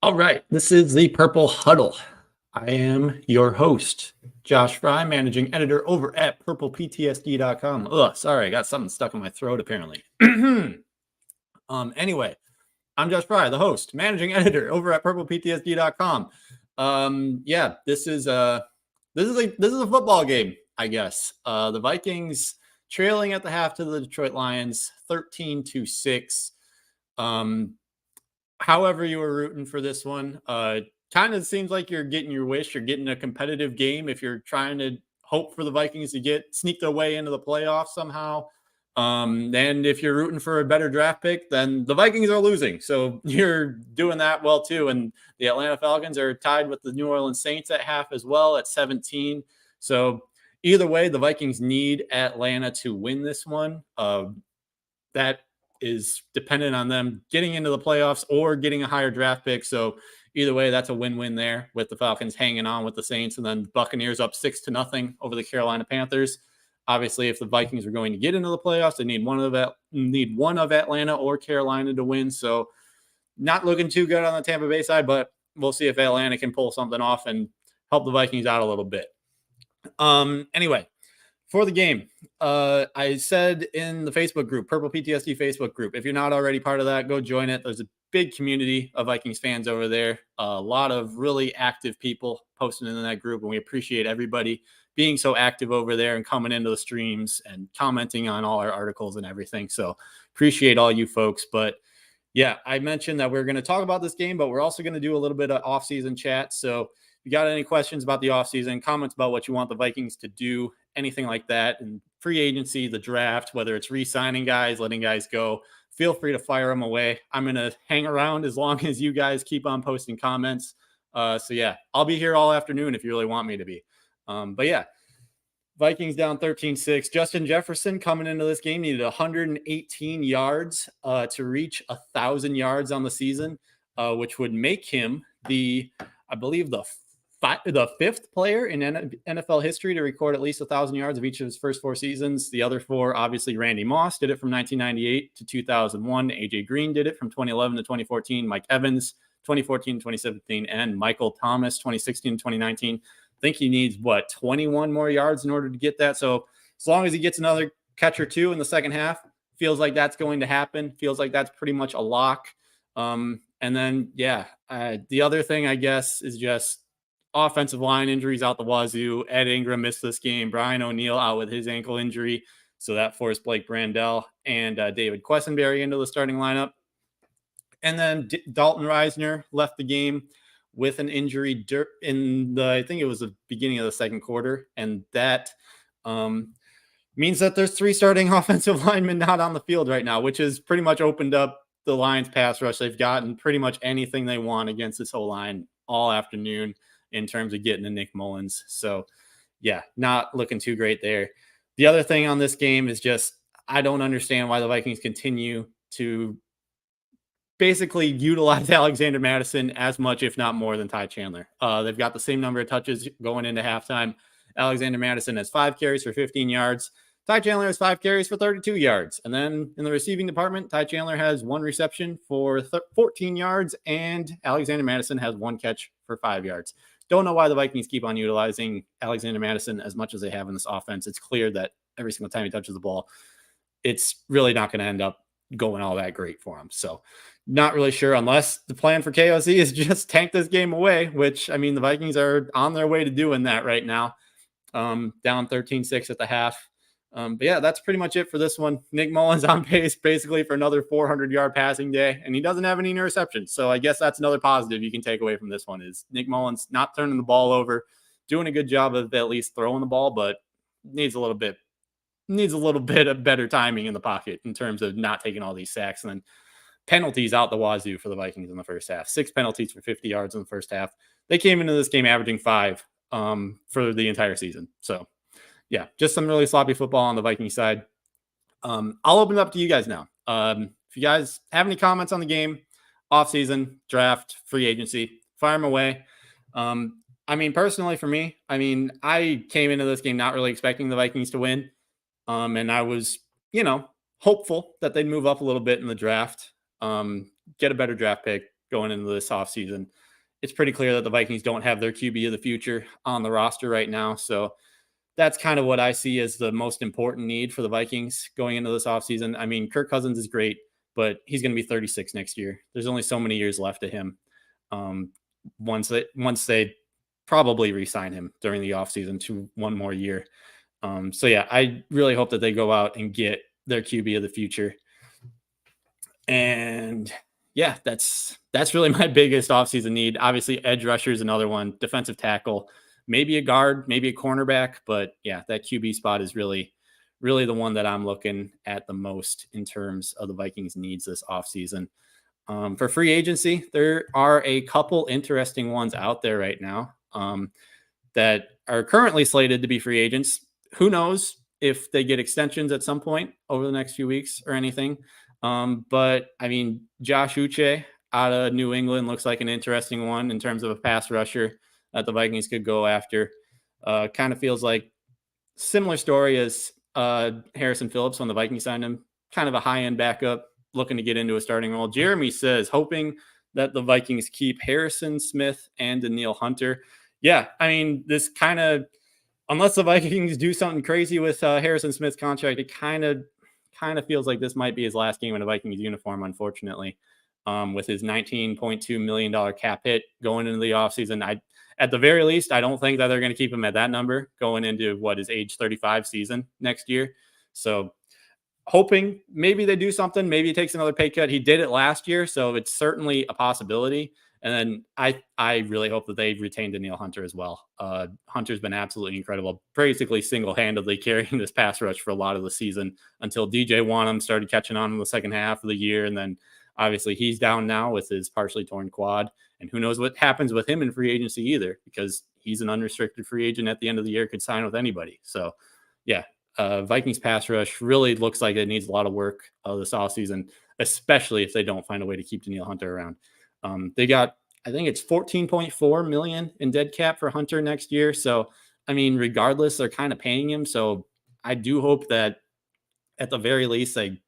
All right, this is the Purple Huddle. I am your host, Josh Fry, managing editor over at purpleptsd.com. Ugh, sorry, I got something stuck in my throat apparently. Anyway, I'm Josh Fry, the host, managing editor over at purpleptsd.com. This is a football game, I guess. The Vikings trailing at the half to the Detroit Lions, 13-6. However you were rooting for this one, kind of seems like you're getting your wish. You're getting a competitive game if you're trying to hope for the Vikings to sneak their way into the playoffs somehow. And if you're rooting for a better draft pick, then the Vikings are losing. So you're doing that well too. And the Atlanta Falcons are tied with the New Orleans Saints at half as well at 17. So either way, the Vikings need Atlanta to win this one. That is dependent on them getting into the playoffs or getting a higher draft pick. So either way, that's a win-win there with the Falcons hanging on with the Saints, and then Buccaneers up 6-0 over the Carolina Panthers. Obviously, if the Vikings are going to get into the playoffs, they need one of Atlanta or Carolina to win. So not looking too good on the Tampa Bay side, but we'll see if Atlanta can pull something off and help the Vikings out a little bit. Anyway, for the game, I said in the Facebook group, Purple PTSD Facebook group, if you're not already part of that, go join it. There's a big community of Vikings fans over there. A lot of really active people posting in that group, and we appreciate everybody being so active over there and coming into the streams and commenting on all our articles and everything. So appreciate all you folks. But yeah, I mentioned that we're going to talk about this game, but we're also going to do a little bit of off-season chat. So if you got any questions about the offseason, comments about what you want the Vikings to do, anything like that, and free agency, the draft, whether it's re-signing guys, letting guys go, feel free to fire them away. I'm going to hang around as long as you guys keep on posting comments. So yeah, I'll be here all afternoon if you really want me to be. But yeah, Vikings down 13-6. Justin Jefferson coming into this game needed 118 yards to reach 1,000 yards on the season, which would make him I believe the fifth player in NFL history to record at least 1,000 yards of each of his first four seasons. The other four, obviously, Randy Moss did it from 1998 to 2001. AJ Green did it from 2011 to 2014. Mike Evans, 2014 to 2017. And Michael Thomas, 2016 to 2019. I think he needs, 21 more yards in order to get that. So as long as he gets another catch or two in the second half, feels like that's going to happen. Feels like that's pretty much a lock. And then, the other thing, I guess, is just offensive line injuries out the wazoo. Ed Ingram missed this game. Brian O'Neill out with his ankle injury. So that forced Blake Brandel and David Quessenberry into the starting lineup. And then Dalton Reisner left the game with an injury I think it was the beginning of the second quarter. And that means that there's three starting offensive linemen not on the field right now, which has pretty much opened up the Lions pass rush. They've gotten pretty much anything they want against this whole line all afternoon in terms of getting to Nick Mullins. So yeah, not looking too great there. The other thing on this game is just, I don't understand why the Vikings continue to basically utilize Alexander Mattison as much, if not more, than Ty Chandler. They've got the same number of touches going into halftime. Alexander Mattison has 5 carries for 15 yards. Ty Chandler has 5 carries for 32 yards. And then in the receiving department, Ty Chandler has 1 reception for 14 yards, and Alexander Mattison has 1 catch for 5 yards. Don't know why the Vikings keep on utilizing Alexander Mattison as much as they have in this offense. It's clear that every single time he touches the ball, it's really not going to end up going all that great for him. So not really sure, unless the plan for KOC is just tank this game away, which, I mean, the Vikings are on their way to doing that right now. Down 13-6 at the half. But yeah, that's pretty much it for this one. Nick Mullins on pace basically for another 400-yard passing day, and he doesn't have any interceptions. So I guess that's another positive you can take away from this one is Nick Mullins not turning the ball over, doing a good job of at least throwing the ball, but needs a little bit of better timing in the pocket in terms of not taking all these sacks. And then penalties out the wazoo for the Vikings in the first half. 6 penalties for 50 yards in the first half. They came into this game averaging 5 for the entire season. So yeah, just some really sloppy football on the Viking side. I'll open it up to you guys now. If you guys have any comments on the game, offseason, draft, free agency, fire them away. I mean, personally for me, I came into this game not really expecting the Vikings to win. And I was, hopeful that they'd move up a little bit in the draft, get a better draft pick, going into this offseason. It's pretty clear that the Vikings don't have their QB of the future on the roster right now. So that's kind of what I see as the most important need for the Vikings going into this offseason. I mean, Kirk Cousins is great, but he's going to be 36 next year. There's only so many years left to him. Once they probably re-sign him during the offseason to one more year. So yeah, I really hope that they go out and get their QB of the future. And yeah, that's really my biggest offseason need. Obviously, edge rusher is another one, defensive tackle, maybe a guard, maybe a cornerback. But yeah, that QB spot is really the one that I'm looking at the most in terms of the Vikings' needs this offseason. For free agency, there are a couple interesting ones out there right now that are currently slated to be free agents. Who knows if they get extensions at some point over the next few weeks or anything. But I mean, Josh Uche out of New England looks like an interesting one in terms of a pass rusher that the Vikings could go after. Kind of feels like similar story as Harrison Phillips when the Vikings signed him. Kind of a high-end backup looking to get into a starting role. Jeremy says, hoping that the Vikings keep Harrison Smith and Danielle Hunter. Yeah, I mean, this kind of, unless the Vikings do something crazy with Harrison Smith's contract, it kind of feels like this might be his last game in a Vikings uniform, unfortunately, with his $19.2 million cap hit going into the offseason. At the very least, I don't think that they're going to keep him at that number going into his age 35 season next year. So hoping maybe they do something. Maybe he takes another pay cut. He did it last year, so it's certainly a possibility. And then I really hope that they retain Danielle Hunter as well. Hunter's been absolutely incredible, basically single-handedly carrying this pass rush for a lot of the season until DJ Wanham started catching on in the second half of the year. And then obviously he's down now with his partially torn quad. And who knows what happens with him in free agency either, because he's an unrestricted free agent at the end of the year, could sign with anybody. So, yeah, Vikings pass rush really looks like it needs a lot of work this offseason, especially if they don't find a way to keep Danielle Hunter around. They got, I think it's $14.4 million in dead cap for Hunter next year. So, I mean, regardless, they're kind of paying him. So I do hope that at the very least, they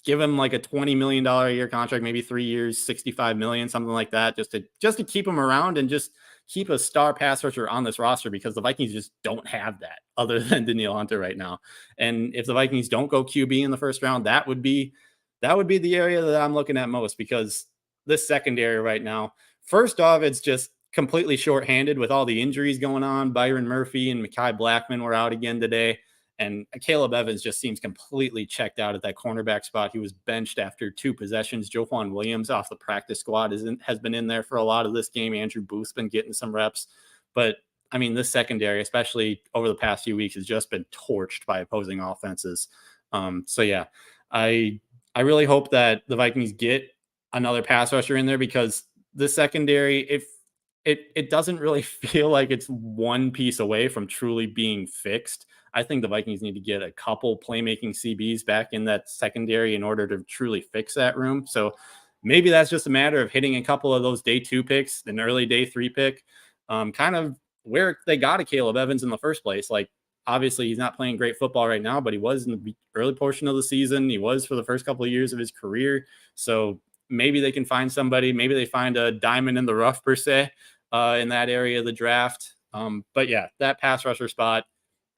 give him like a $20 million a year contract, maybe 3 years, $65 million, something like that, just to keep him around and just keep a star pass rusher on this roster, because the Vikings just don't have that other than Danielle Hunter right now. And if the Vikings don't go QB in the first round, that would be the area that I'm looking at most, because this secondary right now, first off, it's just completely shorthanded with all the injuries going on. Byron Murphy and Mekhi Blackman were out again today. And Caleb Evans just seems completely checked out at that cornerback spot. He was benched after 2 possessions. Joejuan Williams off the practice squad has been in there for a lot of this game. Andrew Booth's been getting some reps. But, I mean, this secondary, especially over the past few weeks, has just been torched by opposing offenses. So, yeah, I really hope that the Vikings get another pass rusher in there, because the secondary, if it doesn't really feel like it's one piece away from truly being fixed. I think the Vikings need to get a couple playmaking CBs back in that secondary in order to truly fix that room. So maybe that's just a matter of hitting a couple of those day 2 picks, an early day 3 pick, kind of where they got a Caleb Evans in the first place. Like, obviously he's not playing great football right now, but he was in the early portion of the season. He was for the first couple of years of his career. So maybe they can find somebody. Maybe they find a diamond in the rough per se in that area of the draft. But yeah, that pass rusher spot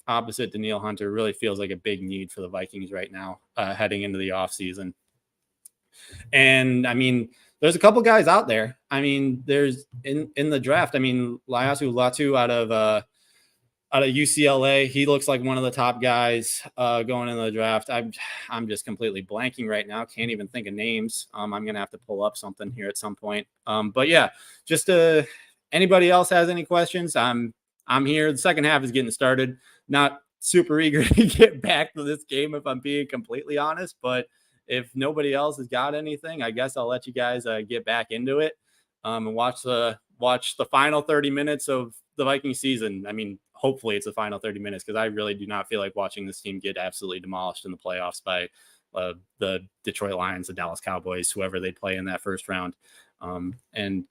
opposite Danielle Hunter really feels like a big need for the Vikings right now, heading into the offseason. And I mean, there's a couple guys out there. I mean, there's in the draft. I mean, Laiatu Latu out of UCLA, he looks like one of the top guys going into the draft. I'm just completely blanking right now. Can't even think of names. I'm gonna have to pull up something here at some point. But yeah, just anybody else has any questions? I'm here. The second half is getting started. Not super eager to get back to this game, if I'm being completely honest. But if nobody else has got anything, I guess I'll let you guys get back into it and watch the final 30 minutes of the Viking season. I mean, hopefully it's the final 30 minutes, because I really do not feel like watching this team get absolutely demolished in the playoffs by the Detroit Lions, the Dallas Cowboys, whoever they play in that first round. And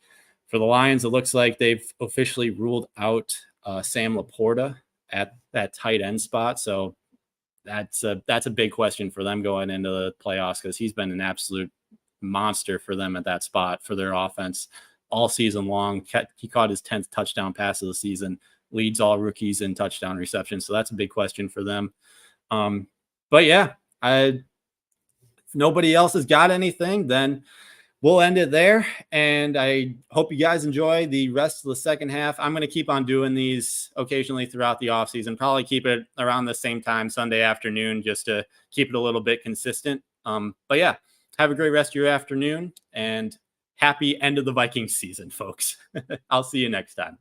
for the Lions, it looks like they've officially ruled out Sam Laporta at that tight end spot. So that's a big question for them going into the playoffs, because he's been an absolute monster for them at that spot for their offense all season long. He caught his 10th touchdown pass of the season, leads all rookies in touchdown reception. So that's a big question for them. But yeah, if nobody else has got anything, then we'll end it there. And I hope you guys enjoy the rest of the second half. I'm going to keep on doing these occasionally throughout the offseason, probably keep it around the same time, Sunday afternoon, just to keep it a little bit consistent. But yeah, have a great rest of your afternoon and happy end of the Vikings season, folks. I'll see you next time.